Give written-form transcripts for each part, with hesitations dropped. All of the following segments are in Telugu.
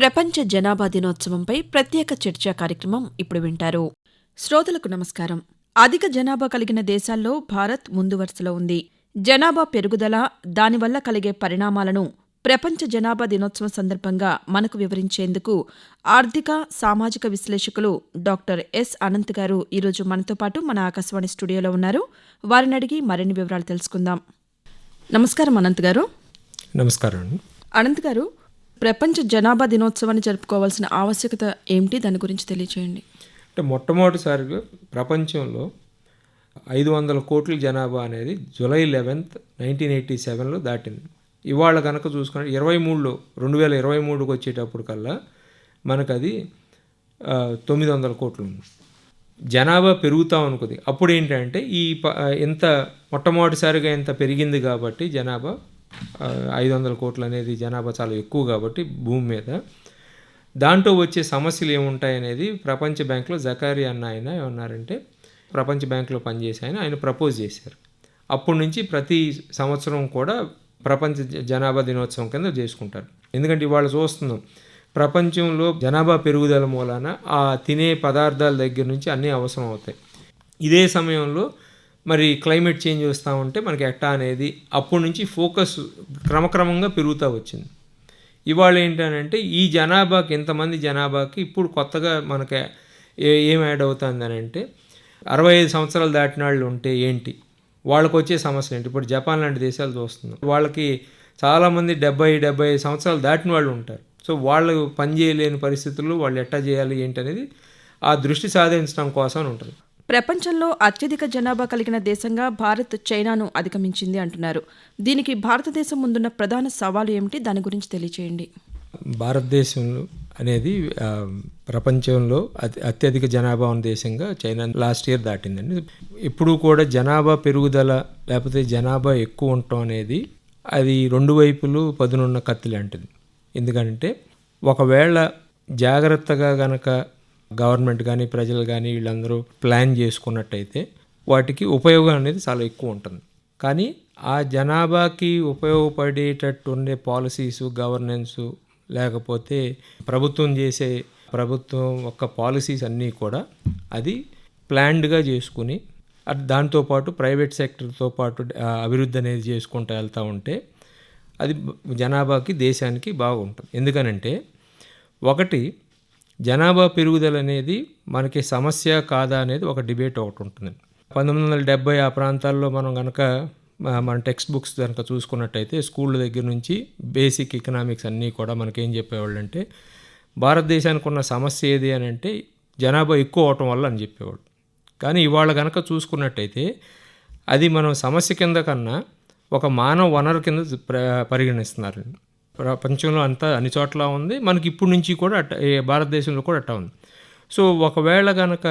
ప్రపంచ జనాభా దినోత్సవంపై ప్రత్యేక చర్చా కార్యక్రమం ఇప్పుడు వింటారు. శ్రోతలకు నమస్కారం. అధిక జనాభా కలిగిన దేశాల్లో భారత్ ముందు వరుసలో ఉంది. జనాభా పెరుగుదల, దానివల్ల కలిగే పరిణామాలను ప్రపంచ జనాభా దినోత్సవం సందర్భంగా మనకు వివరించేందుకు ఆర్థిక, సామాజిక విశ్లేషకులు డాక్టర్ ఎస్. అనంత్ గారు ఈరోజు మనతో పాటు మన ఆకాశవాణి స్టూడియోలో ఉన్నారు. వారిని అడిగి మరిన్ని వివరాలు తెలుసుకుందాం. నమస్కారం అనంత్ గారు. నమస్కారం అండి. అనంత్ గారు, ప్రపంచ జనాభా దినోత్సవాన్ని జరుపుకోవాల్సిన ఆవశ్యకత ఏమిటి? దాని గురించి తెలియచేయండి. అంటే మొట్టమొదటిసారిగా ప్రపంచంలో 500 కోట్ల జనాభా అనేది జూలై 11, 1987లో దాటింది. ఇవాళ కనుక చూసుకుంటే 2023 వచ్చేటప్పుడు కల్లా మనకు అది 900 కోట్లు ఉంది. జనాభా పెరుగుతాం అనుకుంది. అప్పుడు ఏంటంటే ఇంత మొట్టమొదటిసారిగా ఇంత పెరిగింది కాబట్టి జనాభా 500 కోట్లు అనేది జనాభా చాలా ఎక్కువ కాబట్టి భూమి మీద దాంట్లో వచ్చే సమస్యలు ఏముంటాయనేది ప్రపంచ బ్యాంకులో జకారి అన్న ఆయన ఏమన్నారంటే, ప్రపంచ బ్యాంకులో పనిచేసి ఆయన ప్రపోజ్ చేశారు. అప్పటి నుంచి ప్రతి సంవత్సరం కూడా ప్రపంచ జనాభా దినోత్సవం కింద చేసుకుంటారు. ఎందుకంటే ఇవాళ చూస్తున్నాం ప్రపంచంలో జనాభా పెరుగుదల మూలాన ఆ తినే పదార్థాల దగ్గర నుంచి అన్నీ అవసరం అవుతాయి. ఇదే సమయంలో మరి క్లైమేట్ చేంజ్ వస్తూ ఉంటే మనకి ఎట్టా అనేది అప్పటి నుంచి ఫోకస్ క్రమక్రమంగా పెరుగుతూ వచ్చింది. ఇవాళ ఏంటంటే ఈ జనాభాకి, ఇంతమంది జనాభాకి ఇప్పుడు కొత్తగా మనకి ఏం యాడ్ అవుతుంది అని అంటే 65 సంవత్సరాలు దాటిన వాళ్ళు ఉంటే ఏంటి, వాళ్ళకు వచ్చే సమస్యలు ఏంటి. ఇప్పుడు జపాన్ లాంటి దేశాలు చూస్తున్నాం, వాళ్ళకి చాలామంది 70-75 సంవత్సరాలు దాటిన వాళ్ళు ఉంటారు. సో వాళ్ళు పని చేయలేని పరిస్థితుల్లో వాళ్ళు ఎట్టా చేయాలి ఏంటి అనేది ఆ దృష్టి సాధించడం కోసం ఉంటుంది. ప్రపంచంలో అత్యధిక జనాభా కలిగిన దేశంగా భారత్ చైనాను అధిగమించింది అంటున్నారు. దీనికి భారతదేశం ముందున్న ప్రధాన సవాలు ఏమిటి? దాని గురించి తెలియచేయండి. భారతదేశం అనేది ప్రపంచంలో అత్యధిక జనాభా ఉన్న దేశంగా చైనా లాస్ట్ ఇయర్ దాటిందండి. ఇప్పుడు కూడా జనాభా పెరుగుదల లేకపోతే జనాభా ఎక్కువ ఉండటం అనేది అది రెండు వైపులు పదునున్న కత్తి లాంటిది. ఎందుకంటే ఒకవేళ జాగ్రత్తగా గనక గవర్నమెంట్ కానీ ప్రజలు కానీ వీళ్ళందరూ ప్లాన్ చేసుకున్నట్టయితే వాటికి ఉపయోగం అనేది చాలా ఎక్కువ ఉంటుంది. కానీ ఆ జనాభాకి ఉపయోగపడేటట్టు ఉండే పాలసీసు, గవర్నెన్సు, లేకపోతే ప్రభుత్వం యొక్క పాలసీస్ అన్నీ కూడా అది ప్లాన్డ్గా చేసుకుని దాంతోపాటు ప్రైవేట్ సెక్టర్తో పాటు అభివృద్ధి అనేది చేసుకుంటూ వెళ్తూ ఉంటే అది జనాభాకి, దేశానికి బాగుంటుంది. ఎందుకనంటే ఒకటి, జనాభా పెరుగుదల అనేది మనకి సమస్య కాదా అనేది ఒక డిబేట్ ఒకటి ఉంటుంది. 1970 ఆ ప్రాంతాల్లో మనం కనుక మన టెక్స్ట్ బుక్స్ కనుక చూసుకున్నట్టయితే స్కూళ్ళ దగ్గర నుంచి బేసిక్ ఎకనామిక్స్ అన్నీ కూడా మనకేం చెప్పేవాళ్ళు అంటే, భారతదేశానికి ఉన్న సమస్య ఏది అని అంటే జనాభా ఎక్కువ అవటం వల్ల అని చెప్పేవాళ్ళు. కానీ ఇవాళ కనుక చూసుకున్నట్టయితే అది మనం సమస్య కింద కన్నా ఒక మానవ వనరు కింద పరిగణిస్తున్నారు. ప్రపంచంలో అంతా అన్ని చోట్ల ఉంది, మనకి ఇప్పటి నుంచి కూడా భారతదేశంలో కూడా అట్టా ఉంది. సో ఒకవేళ కనుక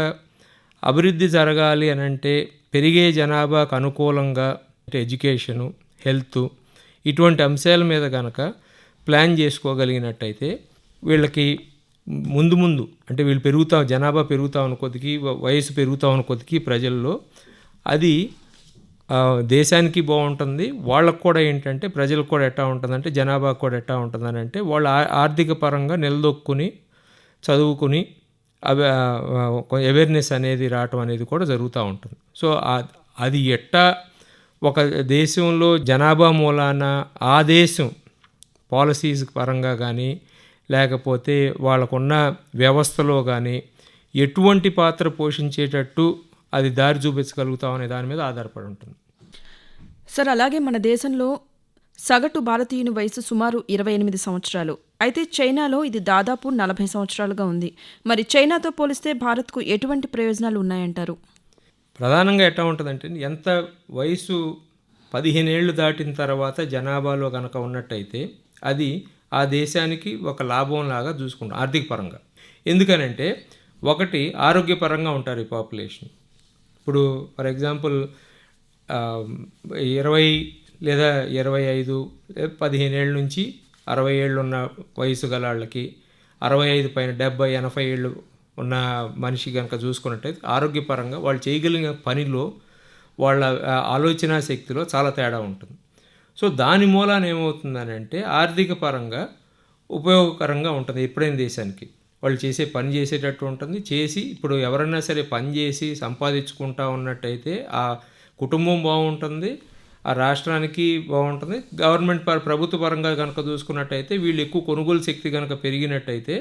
అభివృద్ధి జరగాలి అని అంటే పెరిగే జనాభాకు అనుకూలంగా ఎడ్యుకేషను, హెల్త్ ఇటువంటి అంశాల మీద కనుక ప్లాన్ చేసుకోగలిగినట్టయితే వీళ్ళకి ముందు అంటే వీళ్ళు జనాభా పెరుగుతా ఉన్న కొద్దికి, వయసు పెరుగుతా ఉన్న కొద్దికి ప్రజల్లో అది దేశానికి బాగుంటుంది. వాళ్ళకు కూడా ఏంటంటే ప్రజలకు కూడా ఎట్టా ఉంటుందంటే, జనాభా కూడా ఎట్టా ఉంటుందని అంటే వాళ్ళు ఆర్థిక పరంగా నిలదొక్కుని చదువుకుని అవేర్నెస్ అనేది రావటం అనేది కూడా జరుగుతూ ఉంటుంది. సో అది ఎట్టా ఒక దేశంలో జనాభా మూలాన ఆ దేశం పాలసీస్ పరంగా కానీ లేకపోతే వాళ్ళకున్న వ్యవస్థలో కానీ ఎటువంటి పాత్ర పోషించేటట్టు అది దారి చూపించగలుగుతాం అనే దాని మీద ఆధారపడి ఉంటుంది. సార్, అలాగే మన దేశంలో సగటు భారతీయుని వయసు సుమారు 28 సంవత్సరాలు. అయితే చైనాలో ఇది దాదాపు 40 సంవత్సరాలుగా ఉంది. మరి చైనాతో పోలిస్తే భారత్కు ఎటువంటి ప్రయోజనాలు ఉన్నాయంటారు? ప్రధానంగా ఎట్లా ఉంటుందంటే, ఎంత వయసు 15 ఏళ్ళు దాటిన తర్వాత జనాభాలో కనుక ఉన్నట్టయితే అది ఆ దేశానికి ఒక లాభంలాగా చూసుకుంటాం ఆర్థిక పరంగా. ఎందుకనంటే ఒకటి, ఆరోగ్యపరంగా ఉంటారు ఈ పాపులేషన్. ఇప్పుడు ఫర్ ఎగ్జాంపుల్ 20 లేదా 25 లేదా 15 ఏళ్ళ నుంచి 60 ఏళ్ళు ఉన్న వయసు గల వాళ్ళకి, 65 పైన 70, 80 ఏళ్ళు ఉన్న మనిషి కనుక చూసుకున్నట్టయితే ఆరోగ్యపరంగా వాళ్ళు చేయగలిగిన పనిలో, వాళ్ళ ఆలోచన శక్తిలో చాలా తేడా ఉంటుంది. సో దాని మూలాన ఏమవుతుందని అంటే ఆర్థిక పరంగా ఉపయోగకరంగా ఉంటుంది ఎప్పుడైనా దేశానికి. వాళ్ళు చేసే పని చేసేటట్టు ఉంటుంది. చేసి ఇప్పుడు ఎవరైనా సరే పని చేసి సంపాదించుకుంటా ఉన్నట్టయితే ఆ కుటుంబం బాగుంటుంది, ఆ రాష్ట్రానికి బాగుంటుంది. గవర్నమెంట్ ప్రభుత్వ పరంగా కనుక చూసుకున్నట్టయితే వీళ్ళు ఎక్కువ కొనుగోలు శక్తి కనుక పెరిగినట్టయితే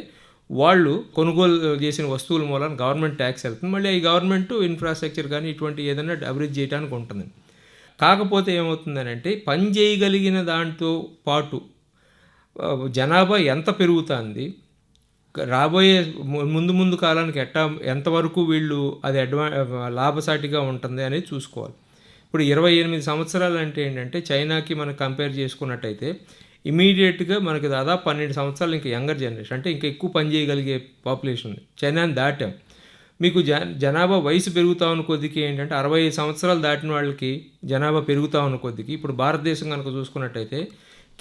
వాళ్ళు కొనుగోలు చేసిన వస్తువుల మూలన గవర్నమెంట్ ట్యాక్స్ వెళ్తుంది. మళ్ళీ ఈ గవర్నమెంట్ ఇన్ఫ్రాస్ట్రక్చర్ కానీ ఇటువంటి ఏదైనా అభివృద్ధి చేయడానికి ఉంటుంది. కాకపోతే ఏమవుతుందనంటే పని చేయగలిగిన దాంతో పాటు జనాభా ఎంత పెరుగుతుంది, రాబోయే ముందు కాలానికి ఎంతవరకు వీళ్ళు అది లాభసాటిగా ఉంటుంది అనేది చూసుకోవాలి. ఇప్పుడు 28 సంవత్సరాలు అంటే ఏంటంటే చైనాకి మనం కంపేర్ చేసుకున్నట్టయితే ఇమీడియట్గా మనకి దాదాపు 12 సంవత్సరాలు ఇంకా యంగర్ జనరేషన్, అంటే ఇంకా ఎక్కువ పని చేయగలిగే పాపులేషన్ ఉంది. చైనాని దాటాం. మీకు జనాభా వయసు పెరుగుతా ఉన్న కొద్దికి ఏంటంటే 65 సంవత్సరాలు దాటిన వాళ్ళకి జనాభా పెరుగుతా ఉన్న కొద్దికి ఇప్పుడు భారతదేశం కనుక చూసుకున్నట్టయితే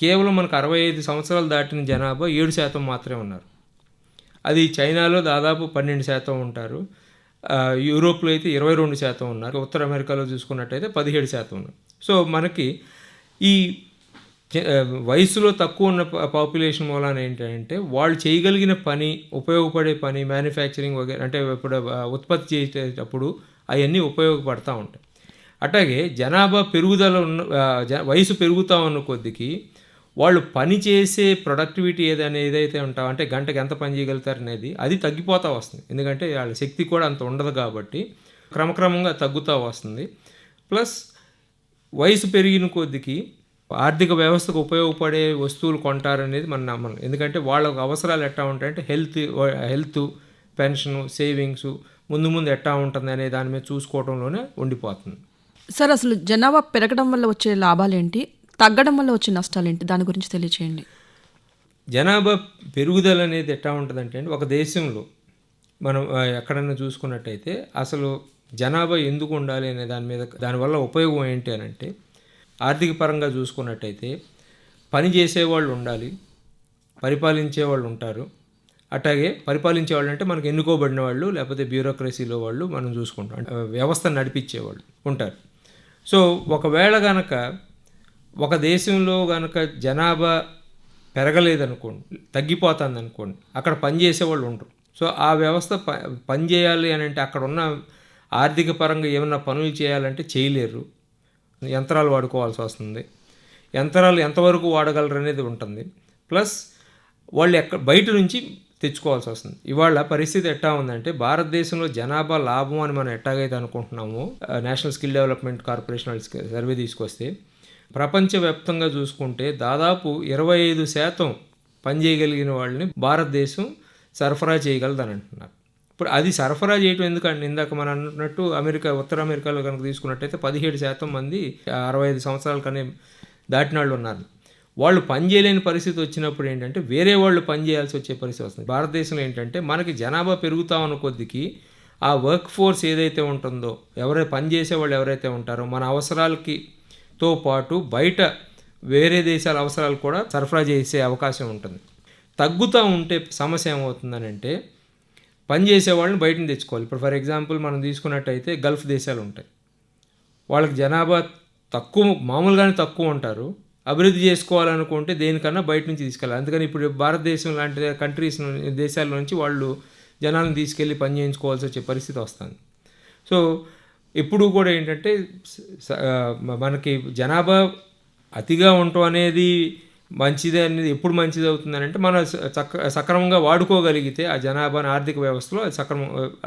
కేవలం మనకు 65 సంవత్సరాలు దాటిన జనాభా 7% మాత్రమే ఉన్నారు. అది చైనాలో దాదాపు 12% ఉంటారు. యూరోప్లో అయితే 22% ఉన్నారు. ఉత్తర అమెరికాలో చూసుకున్నట్టయితే 17% ఉన్నారు. సో మనకి ఈ వయసులో తక్కువ ఉన్న పాపులేషన్ మూలాన ఏంటంటే వాళ్ళు చేయగలిగిన పని, ఉపయోగపడే పని, మ్యానుఫ్యాక్చరింగ్ వగైరా, అంటే ఇప్పుడు ఉత్పత్తి చేసేటప్పుడు అవన్నీ ఉపయోగపడతా ఉంటాయి. అట్లాగే జనాభా పెరుగుదల వయసు పెరుగుతూ ఉన్న కొద్దికి వాళ్ళు పని చేసే ప్రొడక్టివిటీ ఏదైతే ఉంటావు అంటే గంటకి ఎంత పని చేయగలుగుతారు అనేది అది తగ్గిపోతూ వస్తుంది. ఎందుకంటే వాళ్ళ శక్తి కూడా అంత ఉండదు కాబట్టి క్రమక్రమంగా తగ్గుతూ వస్తుంది. ప్లస్ వయసు పెరిగిన కొద్దికి ఆర్థిక వ్యవస్థకు ఉపయోగపడే వస్తువులు కొంటారనేది మన నమ్మకం. ఎందుకంటే వాళ్ళ అవసరాలు ఎట్టా ఉంటాయంటే హెల్త్, పెన్షను, సేవింగ్స్ ముందు ఎట్టా ఉంటుంది అనే దాని మీద చూసుకోవడంలోనే ఉండిపోతుంది. సార్, అసలు జనాభా పెరగడం వల్ల వచ్చే లాభాలేంటి, తగ్గడం వల్ల వచ్చే నష్టాలేంటి, దాని గురించి తెలియచేయండి. జనాభా పెరుగుదల అనేది ఎట్టా ఉంటుందంటే ఒక దేశంలో మనం ఎక్కడన్నా చూసుకున్నట్టయితే అసలు జనాభా ఎందుకు ఉండాలి అనే దానివల్ల ఉపయోగం ఏంటి అని అంటే ఆర్థిక పరంగా చూసుకున్నట్టయితే పని చేసేవాళ్ళు ఉండాలి, పరిపాలించే వాళ్ళు ఉంటారు. అట్లాగే పరిపాలించే వాళ్ళు అంటే మనకు ఎన్నుకోబడిన వాళ్ళు, లేకపోతే బ్యూరోక్రసీలో వాళ్ళు మనం చూసుకుంటాం, వ్యవస్థ నడిపించేవాళ్ళు ఉంటారు. సో ఒకవేళ కనుక ఒక దేశంలో కనుక జనాభా పెరగలేదనుకోండి, తగ్గిపోతుంది అనుకోండి, అక్కడ పని చేసేవాళ్ళు ఉంటారు. సో ఆ వ్యవస్థ పని చేయాలి అని అంటే అక్కడ ఉన్న ఆర్థిక పరంగా ఏమైనా పనులు చేయాలంటే చేయలేరు, యంత్రాలు వాడుకోవాల్సి వస్తుంది. యంత్రాలు ఎంతవరకు వాడగలరు అనేది ఉంటుంది. ప్లస్ వాళ్ళు బయట నుంచి తెచ్చుకోవాల్సి వస్తుంది. ఇవాళ పరిస్థితి ఎట్టా ఉందంటే భారతదేశంలో జనాభా లాభం అని మనం ఎట్టాగైతే అనుకుంటున్నామో నేషనల్ స్కిల్ డెవలప్మెంట్ కార్పొరేషన్ వాళ్ళు సర్వే తీసుకొస్తే ప్రపంచవ్యాప్తంగా చూసుకుంటే దాదాపు 25% పనిచేయగలిగిన వాళ్ళని భారతదేశం సరఫరా చేయగలదని అంటున్నారు. ఇప్పుడు అది సరఫరా చేయటం ఎందుకంటే ఇందాక మనం అన్నట్టు ఉత్తర అమెరికాలో కనుక తీసుకున్నట్టయితే 17% మంది 65 సంవత్సరాల కన్నా దాటిన వాళ్ళు ఉన్నారు. వాళ్ళు పని చేయలేని పరిస్థితి వచ్చినప్పుడు ఏంటంటే వేరే వాళ్ళు పని చేయాల్సి వచ్చే పరిస్థితి వస్తుంది. భారతదేశంలో ఏంటంటే మనకి జనాభా పెరుగుతా ఉన్న కొద్దికి ఆ వర్క్ ఫోర్స్ ఏదైతే ఉంటుందో, పని చేసేవాళ్ళు ఎవరైతే ఉంటారో మన అవసరాలతో పాటు బయట వేరే దేశాల అవసరాలు కూడా సరఫరా చేసే అవకాశం ఉంటుంది. తగ్గుతూ ఉంటే సమస్య ఏమవుతుందని అంటే పని చేసేవాళ్ళని బయటని తెచ్చుకోవాలి. ఇప్పుడు ఫర్ ఎగ్జాంపుల్ మనం తీసుకున్నట్టయితే గల్ఫ్ దేశాలు ఉంటాయి, వాళ్ళకి జనాభా మామూలుగానే తక్కువ ఉంటారు. అభివృద్ధి చేసుకోవాలనుకుంటే దేనికన్నా బయట నుంచి తీసుకెళ్ళాలి. అందుకని ఇప్పుడు భారతదేశం లాంటి దేశాల నుంచి వాళ్ళు జనాలను తీసుకెళ్ళి పని చేయించుకోవాల్సి వచ్చే పరిస్థితి వస్తుంది. సో ఎప్పుడు కూడా ఏంటంటే మనకి జనాభా అతిగా ఉండటం అనేది మంచిదే అనేది ఎప్పుడు మంచిది అవుతుందని అంటే మనం సక్రమంగా వాడుకోగలిగితే ఆ జనాభాని ఆర్థిక వ్యవస్థలో అది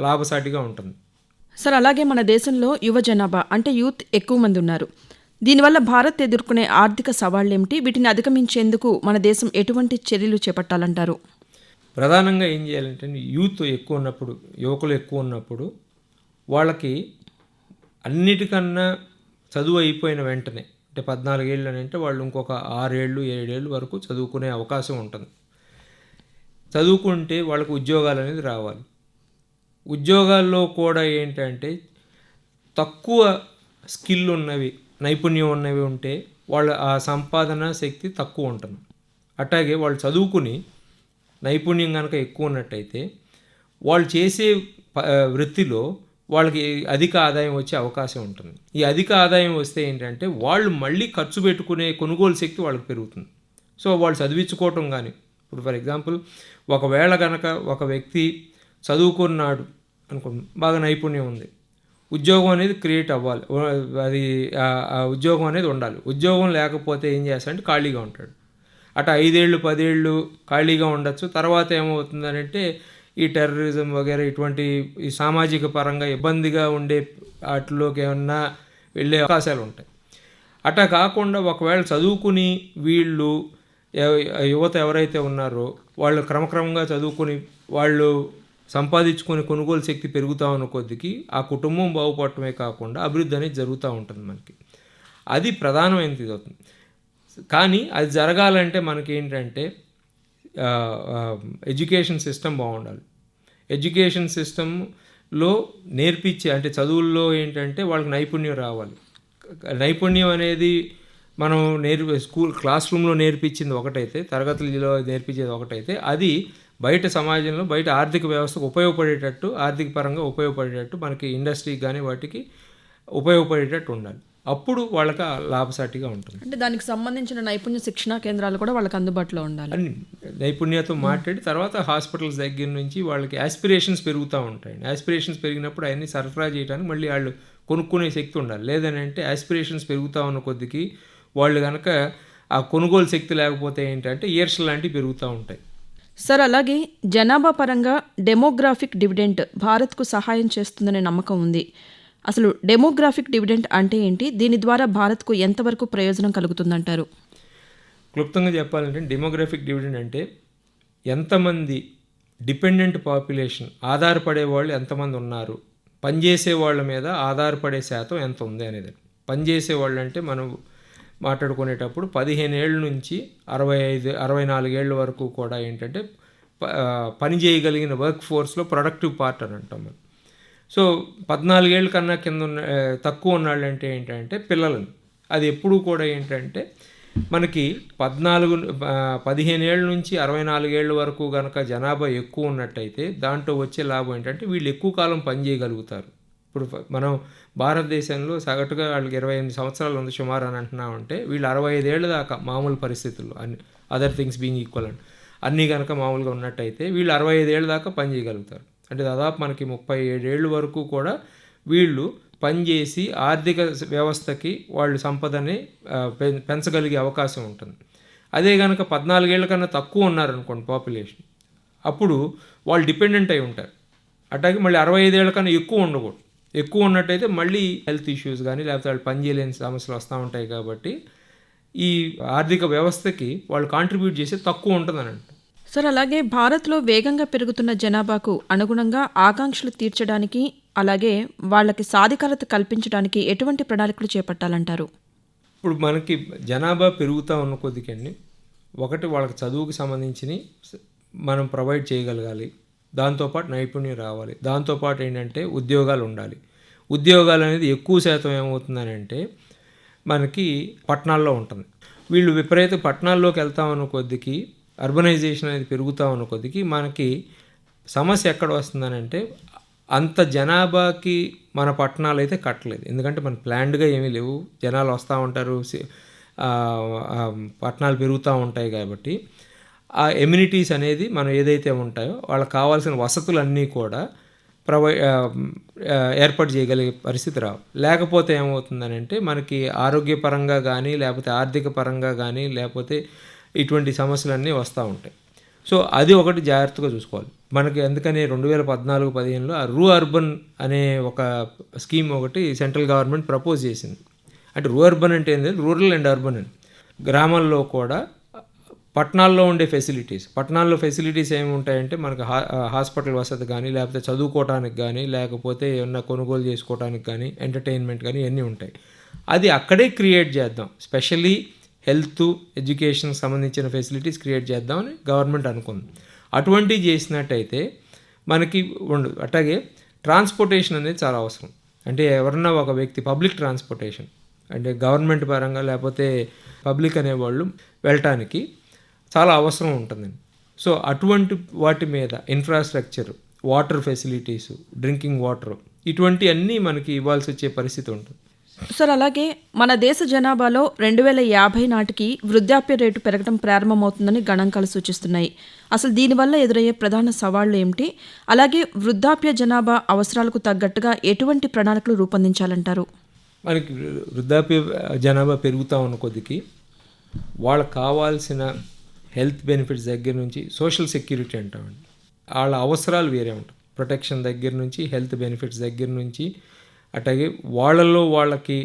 లాభసాటిగా ఉంటుంది. సార్, అలాగే మన దేశంలో యువ జనాభా అంటే యూత్ ఎక్కువ మంది ఉన్నారు. దీనివల్ల భారత్ ఎదుర్కొనే ఆర్థిక సవాళ్ళు ఏమిటి, వీటిని అధిగమించేందుకు మన దేశం ఎటువంటి చర్యలు చేపట్టాలంటారు? ప్రధానంగా ఏం చేయాలంటే యువకులు ఎక్కువ ఉన్నప్పుడు వాళ్ళకి అన్నిటికన్నా చదువు అయిపోయిన వెంటనే అంటే 14 ఏళ్ళు అని అంటే వాళ్ళు ఇంకొక 6 ఏళ్ళు 7 ఏళ్ళు వరకు చదువుకునే అవకాశం ఉంటుంది. చదువుకుంటే వాళ్ళకు ఉద్యోగాలు అనేది రావాలి. ఉద్యోగాల్లో కూడా ఏంటంటే తక్కువ స్కిల్ ఉన్నవి, నైపుణ్యం ఉన్నవి ఉంటే వాళ్ళ ఆ సంపాదన శక్తి తక్కువ ఉంటుంది. అట్లాగే వాళ్ళు చదువుకుని నైపుణ్యం కనుక ఎక్కువ ఉన్నట్టయితే వాళ్ళు చేసే వృత్తిలో వాళ్ళకి అధిక ఆదాయం వచ్చే అవకాశం ఉంటుంది. ఈ అధిక ఆదాయం వస్తే ఏంటంటే వాళ్ళు మళ్ళీ ఖర్చు పెట్టుకునే కొనుగోలు శక్తి వాళ్ళకి పెరుగుతుంది. సో వాళ్ళు చదివించుకోవటం కానీ ఇప్పుడు ఫర్ ఎగ్జాంపుల్ ఒకవేళ కనుక ఒక వ్యక్తి చదువుకున్నాడు అనుకో, బాగా నైపుణ్యం ఉంది, ఉద్యోగం అనేది క్రియేట్ అవ్వాలి, అది ఆ ఉద్యోగం అనేది ఉండాలి. ఉద్యోగం లేకపోతే ఏం చేస్తాడంటే ఖాళీగా ఉంటాడు. అటు 5 ఏళ్ళు 10 ఏళ్ళు ఖాళీగా ఉండొచ్చు. తర్వాత ఏమవుతుందనంటే ఈ టెర్రరిజం వగైరా ఇటువంటి ఈ సామాజిక పరంగా ఇబ్బందిగా ఉండే వాటిలోకి ఏమన్నా వెళ్ళే అవకాశాలు ఉంటాయి. అట్లా కాకుండా ఒకవేళ చదువుకుని వీళ్ళు యువత ఎవరైతే ఉన్నారో వాళ్ళు క్రమక్రమంగా చదువుకుని వాళ్ళు సంపాదించుకొని కొనుగోలు శక్తి పెరుగుతూ ఉన్న కొద్దికి ఆ కుటుంబం బాగుపడటమే కాకుండా అభివృద్ధి అనేది జరుగుతూ ఉంటుంది మనకి. అది ప్రధానమైనది అవుతుంది. కానీ అది జరగాలంటే మనకి ఏంటంటే ఎడ్యుకేషన్ సిస్టమ్ బాగుండాలి. ఎడ్యుకేషన్ సిస్టంలో నేర్పించే అంటే చదువుల్లో ఏంటంటే వాళ్ళకి నైపుణ్యం రావాలి. నైపుణ్యం అనేది మనం స్కూల్ క్లాస్ రూమ్లో నేర్పించింది ఒకటైతే, తరగతులలో నేర్పించేది ఒకటైతే, అది బయట సమాజంలో బయట ఆర్థిక వ్యవస్థకు ఉపయోగపడేటట్టు, ఆర్థిక పరంగా ఉపయోగపడేటట్టు మనకి ఇండస్ట్రీకి కానీ వాటికి ఉపయోగపడేటట్టు ఉండాలి. అప్పుడు వాళ్ళకి లాభసాటిగా ఉంటుంది. అంటే దానికి సంబంధించిన నైపుణ్య శిక్షణా కేంద్రాలు కూడా వాళ్ళకి అందుబాటులో ఉండాలి. అని నైపుణ్యతో మాట్లాడి తర్వాత హాస్పిటల్స్ దగ్గర నుంచి వాళ్ళకి యాస్పిరేషన్స్ పెరుగుతూ ఉంటాయి. యాస్పిరేషన్స్ పెరిగినప్పుడు అవన్నీ సరఫరా చేయడానికి మళ్ళీ వాళ్ళు కొనుక్కునే శక్తి ఉండాలి. లేదని అంటే యాస్పిరేషన్స్ పెరుగుతూ ఉన్న కొద్దికి వాళ్ళు కనుక ఆ కొనుగోలు శక్తి లేకపోతే ఏంటంటే ఈర్ష్య లాంటివి పెరుగుతూ ఉంటాయి. సార్, అలాగే జనాభా పరంగా డెమోగ్రాఫిక్ డివిడెంట్ భారత్కు సహాయం చేస్తుందనే నమ్మకం ఉంది. అసలు డెమోగ్రాఫిక్ డివిడెంట్ అంటే ఏంటి? దీని ద్వారా భారత్కు ఎంతవరకు ప్రయోజనం కలుగుతుందంటారు? క్లుప్తంగా చెప్పాలంటే డెమోగ్రాఫిక్ డివిడెంట్ అంటే ఎంతమంది డిపెండెంట్ పాపులేషన్ ఆధారపడే వాళ్ళు ఎంతమంది ఉన్నారు, పనిచేసే వాళ్ళ మీద ఆధారపడే శాతం ఎంత ఉంది అనేది. పనిచేసే వాళ్ళు అంటే మనం మాట్లాడుకునేటప్పుడు 15 ఏళ్ళ నుంచి 64 ఏళ్ళ వరకు కూడా ఏంటంటే పని చేయగలిగిన వర్క్ ఫోర్స్లో ప్రొడక్టివ్ పార్ట్ అని అంటాం మనం. సో 14 ఏళ్ళ కన్నా కింద తక్కువ ఉన్నాళ్ళు అంటే ఏంటంటే పిల్లలని. అది ఎప్పుడూ కూడా ఏంటంటే మనకి 15 ఏళ్ళ నుంచి 64 ఏళ్ళ వరకు కనుక జనాభా ఎక్కువ ఉన్నట్టయితే దాంట్లో వచ్చే లాభం ఏంటంటే వీళ్ళు ఎక్కువ కాలం పని చేయగలుగుతారు. ఇప్పుడు మనం భారతదేశంలో సగటుగా వాళ్ళకి 28 సంవత్సరాలు ఉంది సుమారు అని అంటున్నామంటే వీళ్ళు 65 ఏళ్ళ దాకా మామూలు పరిస్థితుల్లో అన్ని other things being equal and అన్నీ కనుక మామూలుగా ఉన్నట్టయితే వీళ్ళు 65 ఏళ్ళ దాకా పని చేయగలుగుతారు. అంటే దాదాపు మనకి 37 ఏళ్ళ వరకు కూడా వీళ్ళు పనిచేసి ఆర్థిక వ్యవస్థకి వాళ్ళు సంపదని పెంచగలిగే అవకాశం ఉంటుంది. అదే కనుక 14 ఏళ్ళ కన్నా తక్కువ ఉన్నారనుకోండి పాపులేషన్, అప్పుడు వాళ్ళు డిపెండెంట్ అయి ఉంటారు. అట్లాగే మళ్ళీ 65 ఏళ్ళ కన్నా ఎక్కువ ఉండకూడదు. ఎక్కువ ఉన్నట్టయితే మళ్ళీ హెల్త్ ఇష్యూస్ కానీ లేకపోతే వాళ్ళు పనిచేయలేని సమస్యలు వస్తూ ఉంటాయి. కాబట్టి ఈ ఆర్థిక వ్యవస్థకి వాళ్ళు కాంట్రిబ్యూట్ చేసే తక్కువ ఉంటుందని అంట. సార్, అలాగే భారత్లో వేగంగా పెరుగుతున్న జనాభాకు అనుగుణంగా ఆకాంక్షలు తీర్చడానికి అలాగే వాళ్ళకి సాధికారత కల్పించడానికి ఎటువంటి ప్రణాళికలు చేపట్టాలంటారు? ఇప్పుడు మనకి జనాభా పెరుగుతూ ఉన్న కొద్దికండి ఒకటి వాళ్ళకి చదువుకి సంబంధించి మనం ప్రొవైడ్ చేయగలగాలి. దాంతోపాటు నైపుణ్యం రావాలి. దాంతోపాటు ఏంటంటే ఉద్యోగాలు ఉండాలి. ఉద్యోగాలు అనేది ఎక్కువ శాతం ఏమవుతుందని అంటే మనకి పట్టణాల్లో ఉంటుంది. వీళ్ళు విపరీత పట్టణాల్లోకి వెళ్తామన్న కొద్దికి అర్బనైజేషన్ అనేది పెరుగుతూ ఉన్న కొద్దికి మనకి సమస్య ఎక్కడ వస్తుందని అంటే అంత జనాభాకి మన పట్టణాలు అయితే కట్టలేదు. ఎందుకంటే మన ప్లాన్డ్గా ఏమీ లేవు, జనాలు వస్తూ ఉంటారు, పట్టణాలు పెరుగుతూ ఉంటాయి. కాబట్టి ఆ ఎమ్యూనిటీస్ అనేది మనం ఏదైతే ఉంటాయో వాళ్ళకి కావాల్సిన వసతులన్నీ కూడా ఏర్పాటు చేయగలిగే పరిస్థితి రావు. లేకపోతే ఏమవుతుందని అంటే మనకి ఆరోగ్యపరంగా కానీ లేకపోతే ఆర్థిక పరంగా కానీ లేకపోతే ఇటువంటి సమస్యలన్నీ వస్తూ ఉంటాయి. సో అది ఒకటి జాగ్రత్తగా చూసుకోవాలి. మనకి అందుకని 2014-15లో రూ అర్బన్ అనే ఒక స్కీమ్ ఒకటి సెంట్రల్ గవర్నమెంట్ ప్రపోజ్ చేసింది. అంటే రూ అర్బన్ అంటే ఏంటంటే రూరల్ అండ్ అర్బన్ అని, గ్రామాల్లో కూడా పట్టణాల్లో ఉండే పట్టణాల్లో ఫెసిలిటీస్ ఏమి ఉంటాయంటే మనకు హాస్పిటల్ వసతి కానీ లేకపోతే చదువుకోవడానికి కానీ లేకపోతే ఏమన్నా కొనుగోలు చేసుకోవడానికి కానీ ఎంటర్టైన్మెంట్ కానీ ఇవన్నీ ఉంటాయి. అది అక్కడే క్రియేట్ చేద్దాం. స్పెషల్లీ హెల్త్ ఎడ్యుకేషన్ సంబంధించిన ఫెసిలిటీస్ క్రియేట్ చేద్దామని గవర్నమెంట్ అనుకుంది. అటువంటివి చేసినట్టయితే మనకి ఉండదు. అట్లాగే ట్రాన్స్పోర్టేషన్ అనేది చాలా అవసరం. అంటే ఎవరన్నా ఒక వ్యక్తి పబ్లిక్ ట్రాన్స్పోర్టేషన్ అంటే గవర్నమెంట్ పరంగా లేకపోతే పబ్లిక్ అనేవాళ్ళు వెళ్ళటానికి చాలా అవసరం ఉంటుందండి. సో అటువంటి వాటి మీద infrastructure, water facilities, drinking water ఇటువంటి అన్నీ మనకి ఇవ్వాల్సి వచ్చే పరిస్థితి ఉంటుంది. సార్ అలాగే మన దేశ జనాభాలో 2050 నాటికి వృద్ధాప్య రేటు పెరగడం ప్రారంభమవుతుందని గణాంకాలు సూచిస్తున్నాయి. అసలు దీనివల్ల ఎదురయ్యే ప్రధాన సవాళ్లు ఏమిటి? అలాగే వృద్ధాప్య జనాభా అవసరాలకు తగ్గట్టుగా ఎటువంటి ప్రణాళికలు రూపొందించాలంటారు? మనకి వృద్ధాప్య జనాభా పెరుగుతూ ఉన్న కొద్దికి వాళ్ళకి కావాల్సిన హెల్త్ బెనిఫిట్స్ దగ్గర నుంచి సోషల్ సెక్యూరిటీ అంటామండి, వాళ్ళ అవసరాలు వేరే ఉంటాయి. ప్రొటెక్షన్ దగ్గర నుంచి హెల్త్ బెనిఫిట్స్ దగ్గర నుంచి అట్లాగే వాళ్ళకి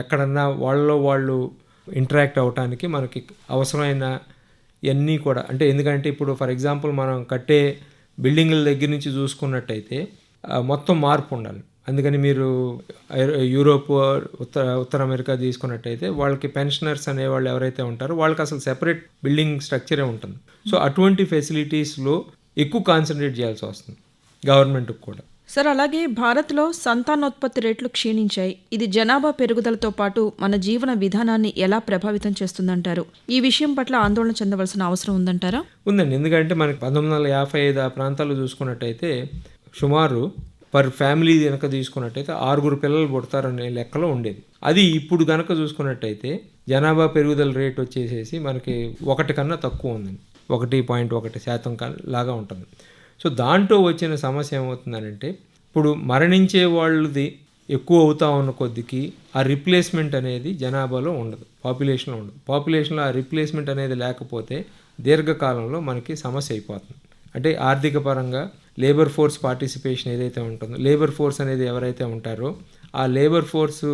ఎక్కడన్నా వాళ్ళలో వాళ్ళు ఇంటరాక్ట్ అవ్వటానికి మనకి అవసరమైన ఇవన్నీ కూడా, అంటే ఎందుకంటే ఇప్పుడు ఫర్ ఎగ్జాంపుల్ మనం కట్టే బిల్డింగుల దగ్గర నుంచి చూసుకున్నట్టయితే మొత్తం మార్పు ఉండాలి. అందుకని మీరు యూరోప్, ఉత్తర అమెరికా తీసుకున్నట్టయితే వాళ్ళకి పెన్షనర్స్ అనేవాళ్ళు ఎవరైతే ఉంటారో వాళ్ళకి అసలు సెపరేట్ బిల్డింగ్ స్ట్రక్చరే ఉంటుంది. సో అటువంటి ఫెసిలిటీస్లో ఎక్కువ కాన్సన్ట్రేట్ చేయాల్సి వస్తుంది గవర్నమెంట్కి కూడా. సార్ అలాగే భారత్లో సంతానోత్పత్తి రేట్లు క్షీణించాయి. ఇది జనాభా పెరుగుదలతో పాటు మన జీవన విధానాన్ని ఎలా ప్రభావితం చేస్తుందంటారు? ఈ విషయం పట్ల ఆందోళన చెందవలసిన అవసరం ఉందంటారా? ఉందండి. ఎందుకంటే మనకి 1955 ఆ ప్రాంతాల్లో చూసుకున్నట్టయితే సుమారు పర్ ఫ్యామిలీ కనుక తీసుకున్నట్టయితే 6 పిల్లలు పుడతారనే లెక్కలో ఉండేది. అది ఇప్పుడు కనుక చూసుకున్నట్టయితే జనాభా పెరుగుదల రేట్ వచ్చేసేసి మనకి 1 కన్నా తక్కువ ఉందండి. 1.1% లాగా ఉంటుంది. సో దాంట్లో వచ్చిన సమస్య ఏమవుతుందనంటే ఇప్పుడు మరణించే వాళ్ళది ఎక్కువ అవుతా ఉన్న కొద్దికి ఆ రిప్లేస్మెంట్ అనేది జనాభాలో ఉండదు, పాపులేషన్లో ఉండదు. పాపులేషన్లో ఆ రిప్లేస్మెంట్ అనేది లేకపోతే దీర్ఘకాలంలో మనకి సమస్య అయిపోతుంది. అంటే ఆర్థిక పరంగా లేబర్ ఫోర్స్ పార్టిసిపేషన్ ఏదైతే ఉంటుందో, లేబర్ ఫోర్స్ అనేది ఎవరైతే ఉంటారో ఆ లేబర్ ఫోర్స్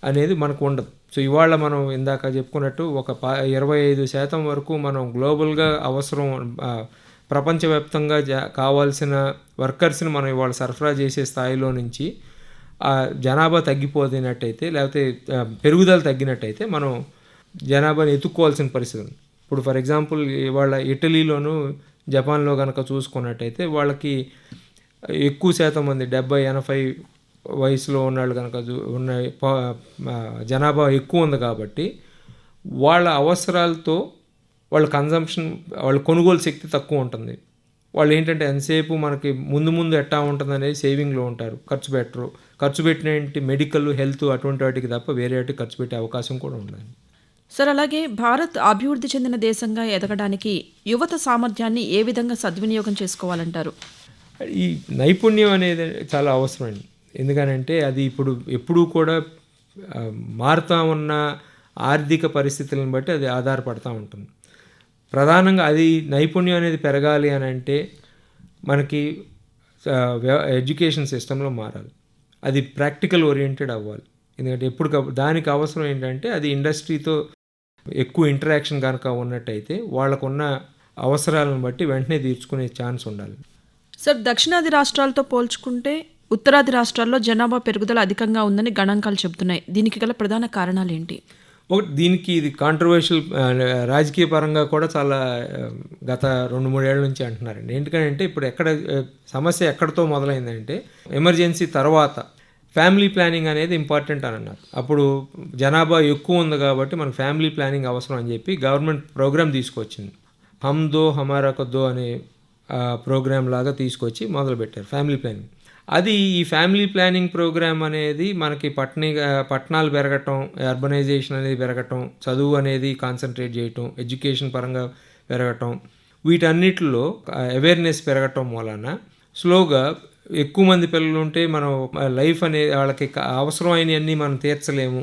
అనేది మనకు ఉండదు. సో ఇవాళ మనం ఇందాక చెప్పుకున్నట్టు ఒక 25% వరకు మనం గ్లోబల్గా అవసరం ప్రపంచవ్యాప్తంగా కావాల్సిన వర్కర్స్ని మనం ఇవాళ సరఫరా చేసే స్థాయిలో నుంచి జనాభా తగ్గిపోతున్నట్టయితే, లేకపోతే పెరుగుదల తగ్గినట్టయితే మనం జనాభాని ఎత్తుక్కోవాల్సిన పరిస్థితి ఉంది. ఇప్పుడు ఫర్ ఎగ్జాంపుల్ ఇవాళ ఇటలీలోను జపాన్లో కనుక చూసుకున్నట్టయితే వాళ్ళకి ఎక్కువ శాతం మంది 70-80 వయసులో ఉన్నాళ్ళు కనుక ఉన్న జనాభా ఎక్కువ ఉంది కాబట్టి వాళ్ళ అవసరాలతో వాళ్ళ కన్జంప్షన్, వాళ్ళ కొనుగోలు శక్తి తక్కువ ఉంటుంది. వాళ్ళు ఏంటంటే ఎంతసేపు మనకి ముందు ఎట్టా ఉంటుంది అనేది సేవింగ్లో ఉంటారు, ఖర్చు పెట్టరు. ఖర్చు పెట్టిన మెడికల్, హెల్త్ అటువంటి వాటికి తప్ప వేరే వాటికి ఖర్చు పెట్టే అవకాశం కూడా ఉండదు. సార్ అలాగే భారత్ అభివృద్ధి చెందిన దేశంగా ఎదగడానికి యువత సామర్థ్యాన్ని ఏ విధంగా సద్వినియోగం చేసుకోవాలంటారు? ఈ నైపుణ్యం అనేది చాలా అవసరమండి. ఎందుకనంటే అది ఇప్పుడు ఎప్పుడూ కూడా మారుతూ ఉన్న ఆర్థిక పరిస్థితులను బట్టి అది ఆధారపడుతూ ఉంటుంది. ప్రధానంగా అది నైపుణ్యం అనేది పెరగాలి అని అంటే మనకి ఎడ్యుకేషన్ సిస్టంలో మారాలి. అది ప్రాక్టికల్ ఓరియంటెడ్ అవ్వాలి. ఎందుకంటే దానికి అవసరం ఏంటంటే అది ఇండస్ట్రీతో ఎక్కువ ఇంటరాక్షన్ కనుక ఉన్నట్టయితే వాళ్ళకున్న అవసరాలను బట్టి వెంటనే తీర్చుకునే ఛాన్స్ ఉండాలి. సార్ దక్షిణాది రాష్ట్రాలతో పోల్చుకుంటే ఉత్తరాది రాష్ట్రాల్లో జనాభా పెరుగుదల అధికంగా ఉందని గణాంకాలు చెబుతున్నాయి. దీనికి గల ప్రధాన కారణాలు ఏంటి? దీనికి ఇది కాంట్రవర్షియల్, రాజకీయ పరంగా కూడా చాలా గత 2-3 ఏళ్ల నుంచి అంటున్నారండి. ఎందుకంటే ఇప్పుడు సమస్య ఎక్కడితో మొదలైందంటే ఎమర్జెన్సీ తర్వాత ఫ్యామిలీ ప్లానింగ్ అనేది ఇంపార్టెంట్ అని అన్నారు. అప్పుడు జనాభా ఎక్కువ ఉంది కాబట్టి మనకు ఫ్యామిలీ ప్లానింగ్ అవసరం అని చెప్పి గవర్నమెంట్ ప్రోగ్రామ్ తీసుకొచ్చింది. హమ్ దో హమారా కో అనే ప్రోగ్రామ్ లాగా తీసుకొచ్చి మొదలుపెట్టారు ఫ్యామిలీ ప్లానింగ్. అది ఈ ఫ్యామిలీ ప్లానింగ్ ప్రోగ్రామ్ అనేది మనకి పట్టణాలు పెరగటం, అర్బనైజేషన్ అనేది పెరగటం, చదువు అనేది కాన్సన్ట్రేట్ చేయటం, ఎడ్యుకేషన్ పరంగా పెరగటం, వీటన్నిటిలో అవేర్నెస్ పెరగటం వలన స్లోగా ఎక్కువ మంది పిల్లలు ఉంటే మనం లైఫ్ అనేది వాళ్ళకి అవసరమైనవన్నీ మనం తీర్చలేము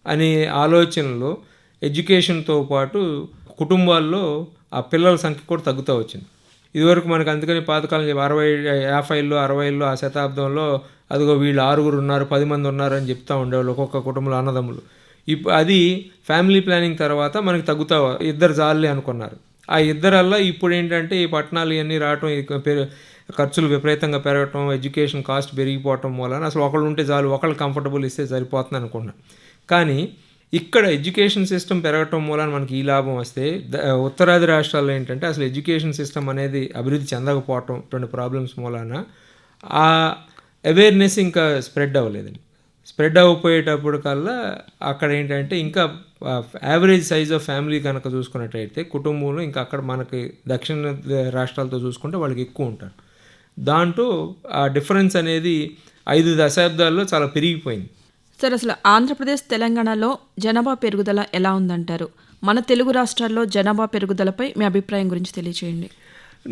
అనే ఆలోచనలో ఎడ్యుకేషన్తో పాటు కుటుంబాల్లో ఆ పిల్లల సంఖ్య కూడా తగ్గుతూ వచ్చింది. ఇదివరకు మనకు అందుకని పాతకాలం 50-50లో 60లో ఆ శతాబ్దంలో అదిగో వీళ్ళు 6 ఉన్నారు, 10 మంది ఉన్నారు అని చెప్తూ ఉండేవాళ్ళు ఒక్కొక్క కుటుంబంలో అన్నదమ్ములు. అది ఫ్యామిలీ ప్లానింగ్ తర్వాత మనకి తగ్గుతా 2 చాలులే అనుకున్నారు. ఆ 2 ఇప్పుడు ఏంటంటే ఈ పట్టణాలు ఇవన్నీ రావటం, ఖర్చులు విపరీతంగా పెరగటం, ఎడ్యుకేషన్ కాస్ట్ పెరిగిపోవటం వలన అసలు ఒకళ్ళు ఉంటే చాలు, ఒకళ్ళు కంఫర్టబుల్ ఇస్తే సరిపోతుంది అనుకున్నాను. కానీ ఇక్కడ ఎడ్యుకేషన్ సిస్టమ్ పెరగటం మూలన మనకి ఈ లాభం వస్తే, ఉత్తరాది రాష్ట్రాల్లో ఏంటంటే అసలు ఎడ్యుకేషన్ సిస్టమ్ అనేది అభివృద్ధి చెందకపోవటం, ఇటువంటి ప్రాబ్లమ్స్ మూలన ఆ అవేర్నెస్ ఇంకా స్ప్రెడ్ అవ్వలేదండి. స్ప్రెడ్ అవ్వపోయేటప్పుడు కల్లా అక్కడ ఏంటంటే ఇంకా యావరేజ్ సైజ్ ఆఫ్ ఫ్యామిలీ కనుక చూసుకున్నట్టయితే కుటుంబంలో ఇంకా అక్కడ మనకి దక్షిణ రాష్ట్రాలతో చూసుకుంటే వాళ్ళకి ఎక్కువ ఉంటారు. దాంట్లో ఆ డిఫరెన్స్ అనేది 5 దశాబ్దాల్లో చాలా పెరిగిపోయింది. సార్, అసలు ఆంధ్రప్రదేశ్, తెలంగాణలో జనాభా పెరుగుదల ఎలా ఉందంటారు? మన తెలుగు రాష్ట్రాల్లో జనాభా పెరుగుదలపై మీ అభిప్రాయం గురించి తెలియజేయండి.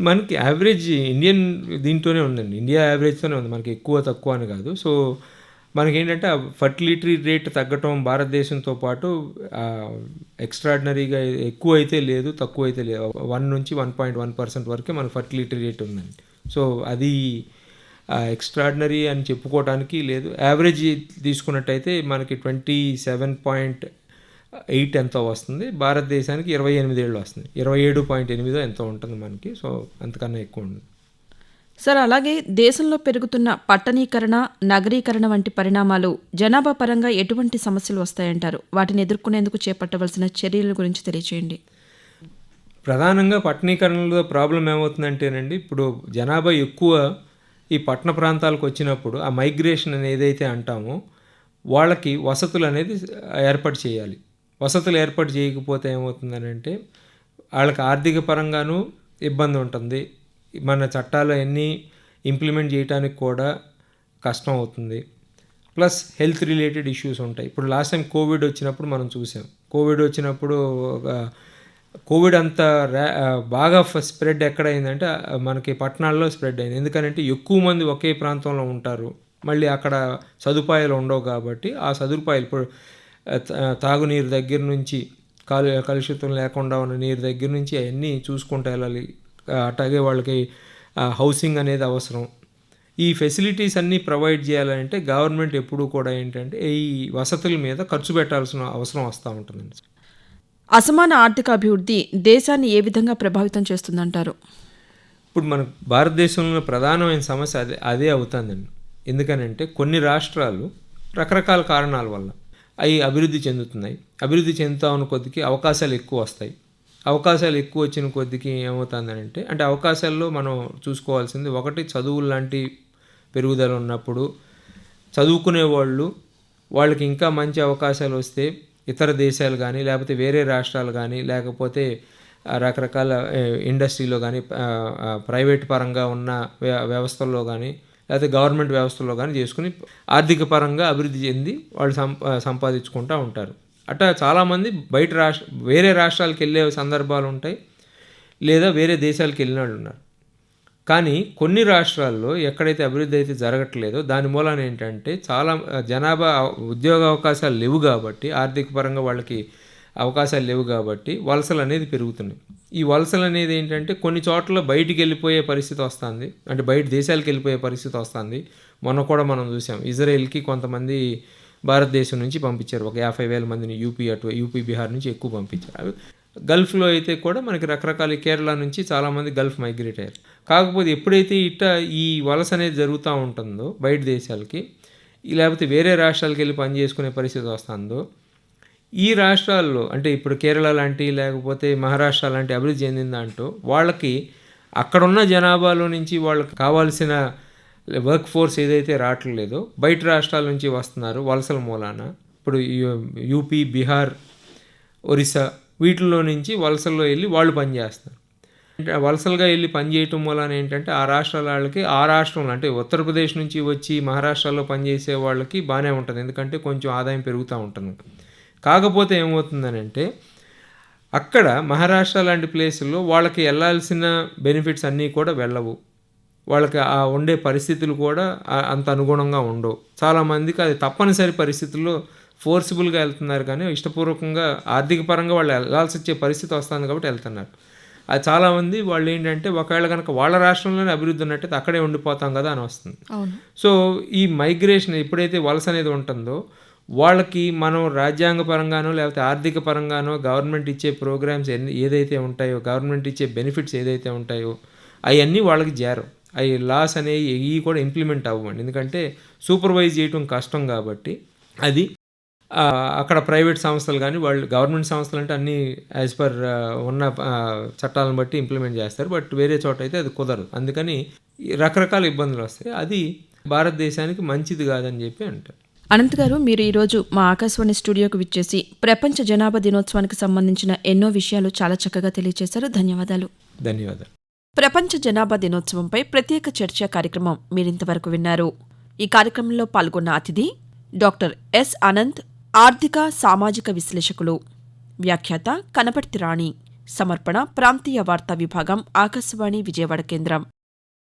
మనకి యావరేజ్ ఇండియన్ దీంతోనే ఉందండి. ఇండియా యావరేజ్‌తోనే ఉంది. మనకి ఎక్కువ, తక్కువ అని కాదు. సో, మనకేంటంటే ఫర్టిలిటీ రేట్ తగ్గటం భారతదేశంతో పాటు ఎక్స్‌ట్రార్డినరీగా ఎక్కువైతే లేదు, తక్కువైతే లేదు. 1-1.1% వరకే మన ఫర్టిలిటీ రేట్ ఉందండి. సో, అది ఎక్స్‌ట్రార్డినరీ అని చెప్పుకోవటానికి లేదు. యావరేజ్ తీసుకున్నట్టయితే మనకి 27.8 ఎంతో వస్తుంది. భారతదేశానికి 28 ఏళ్ళు వస్తుంది. 27.8 ఎంతో ఉంటుంది మనకి. సో, అంతకన్నా ఎక్కువ ఉండదు. సార్, అలాగే దేశంలో పెరుగుతున్న పట్టణీకరణ, నగరీకరణ వంటి పరిణామాలు జనాభా పరంగా ఎటువంటి సమస్యలు వస్తాయంటారు? వాటిని ఎదుర్కొనేందుకు చేపట్టవలసిన చర్యల గురించి తెలియజేయండి. ప్రధానంగా పట్టణీకరణలో ప్రాబ్లం ఏమవుతుందంటేనండి, ఇప్పుడు జనాభా ఎక్కువ ఈ పట్టణ ప్రాంతాలకు వచ్చినప్పుడు ఆ మైగ్రేషన్ అని ఏదైతే అంటామో వాళ్ళకి వసతులు అనేది ఏర్పాటు చేయాలి. వసతులు ఏర్పాటు చేయకపోతే ఏమవుతుందనంటే వాళ్ళకి ఆర్థిక పరంగానూ ఇబ్బంది ఉంటుంది. మన చట్టాలు అన్నీ ఇంప్లిమెంట్ చేయడానికి కూడా కష్టం అవుతుంది. ప్లస్ హెల్త్ రిలేటెడ్ ఇష్యూస్ ఉంటాయి. ఇప్పుడు లాస్ట్ టైం కోవిడ్ వచ్చినప్పుడు మనం చూసాం. కోవిడ్ వచ్చినప్పుడు కోవిడ్ అంత బాగా స్ప్రెడ్ ఎక్కడైందంటే మనకి పట్టణాల్లో స్ప్రెడ్ అయింది. ఎందుకంటే ఎక్కువ మంది ఒకే ప్రాంతంలో ఉంటారు. మళ్ళీ అక్కడ సదుపాయాలు ఉండవు కాబట్టి ఆ సదుపాయాలు ఇప్పుడు తాగునీరు దగ్గర నుంచి కలుషితం లేకుండా ఉన్న నీరు దగ్గర నుంచి అవన్నీ చూసుకుంటూ వెళ్ళాలి. అట్లాగే వాళ్ళకి హౌసింగ్ అనేది అవసరం. ఈ ఫెసిలిటీస్ అన్నీ ప్రొవైడ్ చేయాలంటే గవర్నమెంట్ ఎప్పుడూ కూడా ఏంటంటే ఈ వసతుల మీద ఖర్చు పెట్టాల్సిన అవసరం వస్తూ ఉంటుందండి. అసమాన ఆర్థిక అభివృద్ధి దేశాన్ని ఏ విధంగా ప్రభావితం చేస్తుందంటారు? ఇప్పుడు మన భారతదేశంలో ప్రధానమైన సమస్య అదే అవుతుందండి. ఎందుకనంటే కొన్ని రాష్ట్రాలు రకరకాల కారణాల వల్ల అవి అభివృద్ధి చెందుతున్నాయి. అభివృద్ధి చెందుతా ఉన్న కొద్దికి అవకాశాలు ఎక్కువ వస్తాయి. అవకాశాలు ఎక్కువ వచ్చిన కొద్దికి ఏమవుతుందంటే అంటే అవకాశాల్లో మనం చూసుకోవాల్సింది ఒకటి చదువులు లాంటి పెరుగుదల ఉన్నప్పుడు చదువుకునే వాళ్ళకి ఇంకా మంచి అవకాశాలు వస్తే ఇతర దేశాలు కానీ లేకపోతే వేరే రాష్ట్రాలు కానీ లేకపోతే రకరకాల ఇండస్ట్రీలో కానీ ప్రైవేట్ పరంగా ఉన్న వ్యవస్థల్లో కానీ లేకపోతే గవర్నమెంట్ వ్యవస్థల్లో కానీ చేసుకుని ఆర్థిక పరంగా అభివృద్ధి చెంది వాళ్ళు సంపాదించుకుంటూ ఉంటారు. అట్లా చాలామంది వేరే రాష్ట్రాలకు వెళ్ళే సందర్భాలు ఉంటాయి, లేదా వేరే దేశాలకు వెళ్ళిన వాళ్ళు ఉన్నారు. కానీ కొన్ని రాష్ట్రాల్లో ఎక్కడైతే అభివృద్ధి అయితే జరగట్లేదో దాని మూలాన ఏంటంటే చాలా జనాభా ఉద్యోగ అవకాశాలు లేవు కాబట్టి, ఆర్థిక పరంగా వాళ్ళకి అవకాశాలు లేవు కాబట్టి వలసలు అనేది పెరుగుతున్నాయి. ఈ వలసలు అనేది ఏంటంటే కొన్ని చోట్ల బయటికి వెళ్ళిపోయే పరిస్థితి వస్తుంది, అంటే బయట దేశాలకు వెళ్ళిపోయే పరిస్థితి వస్తుంది. మొన్న కూడా మనం చూసాం, ఇజ్రాయెల్కి కొంతమంది భారతదేశం నుంచి పంపించారు. ఒక 50,000 మందిని యూపీ బీహార్ నుంచి ఎక్కువ పంపించారు. అవి గల్ఫ్లో అయితే కూడా మనకి రకరకాల కేరళ నుంచి చాలామంది గల్ఫ్ మైగ్రేట్ అయ్యారు. కాకపోతే ఎప్పుడైతే ఈ వలస అనేది జరుగుతూ ఉంటుందో బయట దేశాలకి లేకపోతే వేరే రాష్ట్రాలకు వెళ్ళి పని చేసుకునే పరిస్థితి వస్తుందో ఈ రాష్ట్రాల్లో అంటే ఇప్పుడు కేరళ లాంటి లేకపోతే మహారాష్ట్ర లాంటి అభివృద్ధి చెందిన దాంట్లో వాళ్ళకి అక్కడున్న జనాభాలో నుంచి వాళ్ళకి కావాల్సిన వర్క్ ఫోర్స్ ఏదైతే రావట్లేదో బయట రాష్ట్రాల నుంచి వస్తున్నారు వలసల మూలాన. ఇప్పుడు యూపీ, బీహార్, ఒరిస్సా వీటిల్లో నుంచి వలసల్లో వెళ్ళి వాళ్ళు పనిచేస్తున్నారు. వలసలుగా వెళ్ళి పనిచేయటం మూలాన ఏంటంటే ఆ రాష్ట్రాల వాళ్ళకి ఆ రాష్ట్రంలో అంటే ఉత్తరప్రదేశ్ నుంచి వచ్చి మహారాష్ట్రలో పనిచేసే వాళ్ళకి బాగానే ఉంటుంది, ఎందుకంటే కొంచెం ఆదాయం పెరుగుతూ ఉంటుంది. కాకపోతే ఏమవుతుందనంటే అక్కడ మహారాష్ట్ర లాంటి ప్లేసుల్లో వాళ్ళకి వెళ్ళాల్సిన బెనిఫిట్స్ అన్నీ కూడా వెళ్ళవు. వాళ్ళకి ఆ ఉండే పరిస్థితులు కూడా అంత అనుగుణంగా ఉండవు. చాలామందికి అది తప్పనిసరి పరిస్థితుల్లో ఫోర్సిబుల్గా వెళ్తున్నారు, కానీ ఇష్టపూర్వకంగా ఆర్థిక పరంగా వాళ్ళు వెళ్ళాల్సి వచ్చే పరిస్థితి వస్తుంది కాబట్టి వెళ్తున్నారు. అది చాలామంది వాళ్ళు ఏంటంటే ఒకవేళ కనుక వాళ్ళ రాష్ట్రంలోనే అభివృద్ధి ఉన్నట్టయితే అక్కడే ఉండిపోతాం కదా అని వస్తుంది. సో ఈ మైగ్రేషన్ ఎప్పుడైతే వలస అనేది ఉంటుందో వాళ్ళకి మనం రాజ్యాంగ పరంగానో లేకపోతే ఆర్థిక పరంగానో గవర్నమెంట్ ఇచ్చే ప్రోగ్రామ్స్ ఏదైతే ఉంటాయో, గవర్నమెంట్ ఇచ్చే బెనిఫిట్స్ ఏదైతే ఉంటాయో అవన్నీ వాళ్ళకి చేరవు. అవి లాస్ అనేవి ఇవి కూడా ఇంప్లిమెంట్ అవ్వండి, ఎందుకంటే సూపర్వైజ్ చేయటం కష్టం కాబట్టి. అది అక్కడ ప్రైవేట్ సంస్థలు కానీ వాళ్ళు గవర్నమెంట్ సంస్థలు అంటే అన్నీ యాజ్ పర్ ఉన్న చట్టాలను బట్టి ఇంప్లిమెంట్ చేస్తారు. బట్ వేరే చోట అయితే అది కుదరదు. అందుకని రకరకాల ఇబ్బందులు వస్తాయి. అది భారతదేశానికి మంచిది కాదని చెప్పి అంటారు. అనంత్ గారు, మీరు ఈరోజు మా ఆకాశవాణి స్టూడియోకి విచ్చేసి ప్రపంచ జనాభా దినోత్సవానికి సంబంధించిన ఎన్నో విషయాలు చాలా చక్కగా తెలియజేశారు. ధన్యవాదాలు. ధన్యవాదాలు. ప్రపంచ జనాభా దినోత్సవంపై ప్రత్యేక చర్చా కార్యక్రమం మీరింతవరకు విన్నారు. ఈ కార్యక్రమంలో పాల్గొన్న అతిథి డాక్టర్ ఎస్ అనంత్ ఆర్థిక సామాజిక విశ్లేషకులు. వ్యాఖ్యాత కనపర్తి రాణి. సమర్పణ ప్రాంతీయ వార్తా విభాగం, ఆకాశవాణి విజయవాడ కేంద్రం.